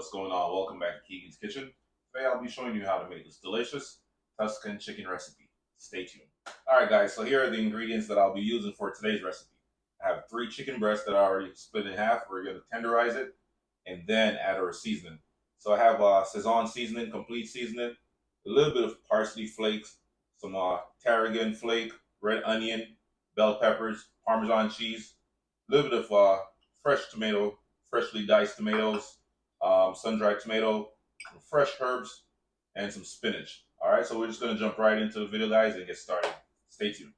What's going on? Welcome back to Keegan's Kitchen. Today I'll be showing you how to make this delicious Tuscan chicken recipe. Stay tuned. Alright guys, so here are the ingredients that I'll be using for today's recipe. I have 3 chicken breasts that I already split in half. We're going to tenderize it and then add our seasoning. So I have Sazon seasoning, complete seasoning, a little bit of parsley flakes, some Tarragon flake, red onion, bell peppers, Parmesan cheese, a little bit of fresh tomato, freshly diced tomatoes, sun-dried tomato, fresh herbs, and some spinach. All right, so we're just gonna jump right into the video, guys, and get started. Stay tuned.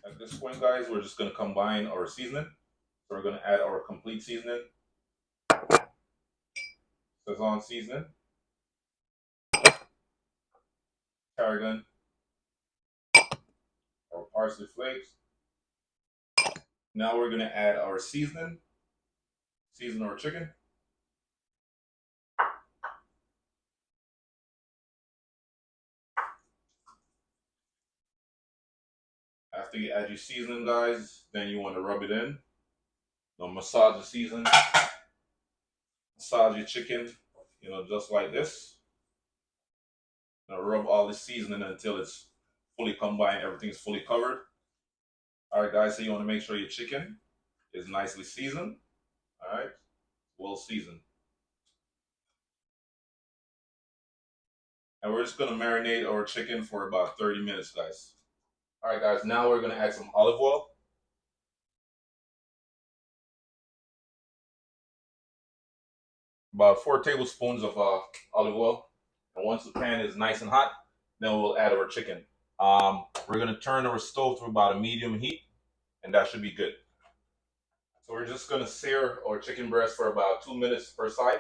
At this point, guys, we're just gonna combine our seasoning. So we're gonna add our complete seasoning, Sazon seasoning, tarragon, or parsley flakes. Now we're gonna add our season our chicken. After you add your seasoning, guys, then you want to rub it in. Don't massage the seasoning. Massage your chicken, just like this. Now rub all the seasoning until it's fully combined, everything's fully covered. All right, guys, so you want to make sure your chicken is nicely seasoned. All right, well seasoned. And we're just going to marinate our chicken for about 30 minutes, guys. All right, guys, now we're going to add some olive oil. About 4 tablespoons of olive oil. And once the pan is nice and hot, then we'll add our chicken. We're going to turn our stove to about a medium heat, and that should be good. So we're just going to sear our chicken breast for about 2 minutes per side.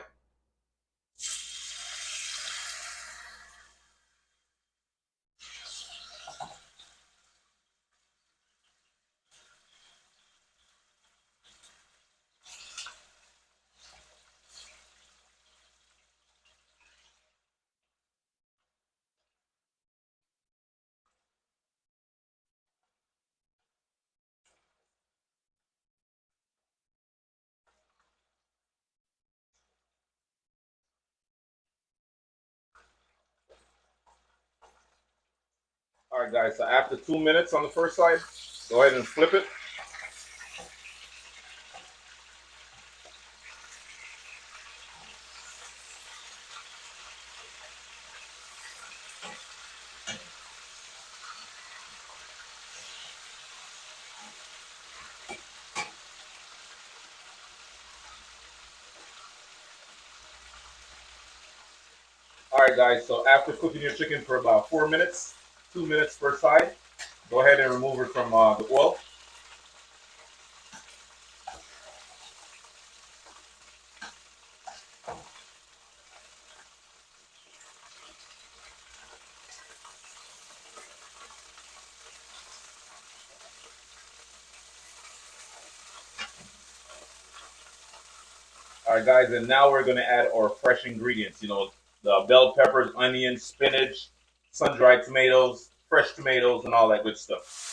All right, guys, so after 2 minutes on the first side, go ahead and flip it. All right, guys, so after cooking your chicken for about 4 minutes, 2 minutes per side, go ahead and remove it from the oil. All right, guys, and now we're going to add our fresh ingredients. The bell peppers, onions, spinach, sun-dried tomatoes, fresh tomatoes, and all that good stuff.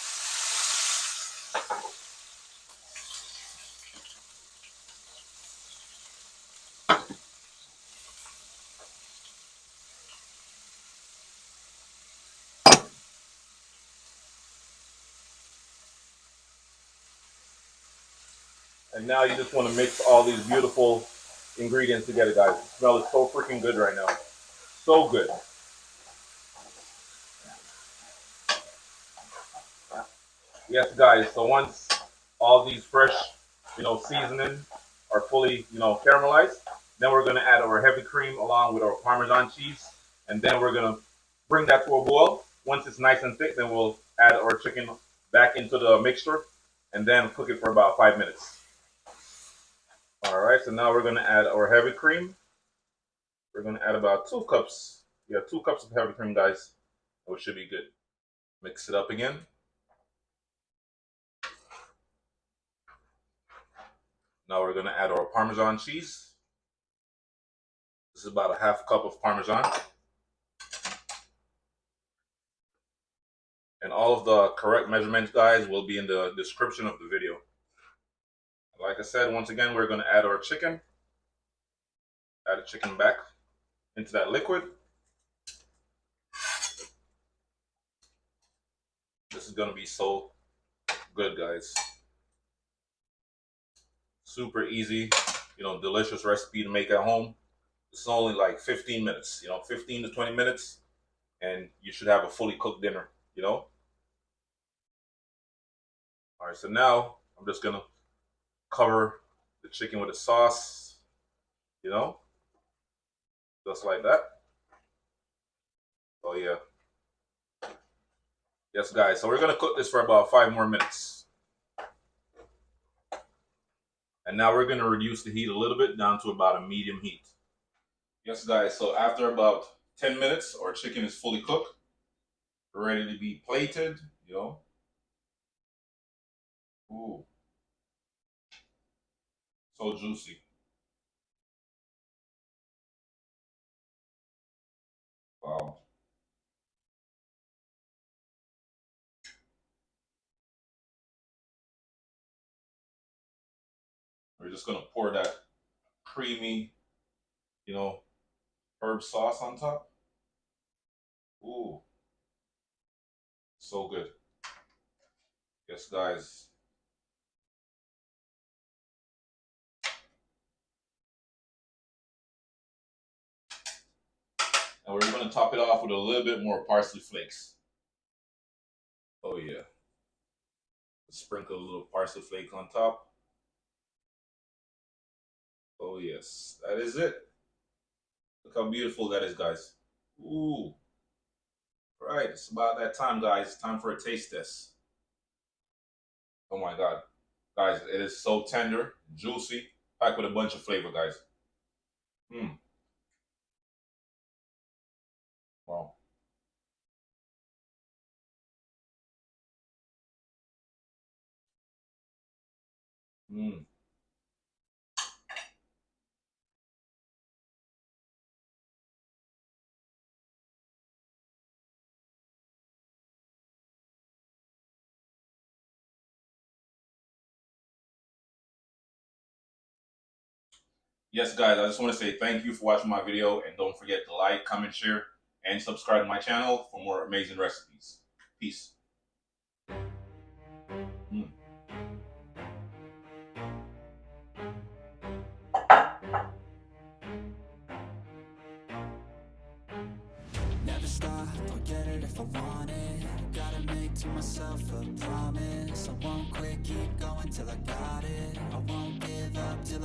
And now you just want to mix all these beautiful ingredients together, guys. The smell is so freaking good right now. So good. Yes, guys, so once all these fresh, seasoning are fully, caramelized, then we're going to add our heavy cream along with our Parmesan cheese. And then we're going to bring that to a boil. Once it's nice and thick, then we'll add our chicken back into the mixture and then cook it for about 5 minutes. All right, so now we're going to add our heavy cream. We're going to add about 2 cups. Yeah, 2 cups of heavy cream, guys. Which should be good. Mix it up again. Now we're going to add our Parmesan cheese. This is about a half cup of Parmesan. And all of the correct measurements, guys, will be in the description of the video. Like I said, once again, we're going to add our chicken. Add the chicken back into that liquid. This is going to be so good, guys. Super easy, delicious recipe to make at home. It's only like 15 minutes, 15 to 20 minutes, and you should have a fully cooked dinner, All right, so now I'm just going to cover the chicken with a sauce, just like that. Oh, yeah. Yes, guys, so we're going to cook this for about 5 more minutes. And now we're going to reduce the heat a little bit down to about a medium heat. Yes, guys, so after about 10 minutes, our chicken is fully cooked. Ready to be plated, Ooh. So juicy. Wow. We're just going to pour that creamy, herb sauce on top. Ooh. So good. Yes, guys. And we're going to top it off with a little bit more parsley flakes. Oh, yeah. Sprinkle a little parsley flake on top. Oh, yes. That is it. Look how beautiful that is, guys. Ooh. All right. It's about that time, guys. It's time for a taste test. Oh, my God. Guys, it is so tender, juicy, packed with a bunch of flavor, guys. Mmm. Wow. Mmm. Yes, guys, I just want to say thank you for watching my video, and don't forget to like, comment, share, and subscribe to my channel for more amazing recipes. Peace. Mm. Never stop, I'll get it if I want it. Gotta make to myself a promise. I won't quit, keep going till I got it. I won't give up till I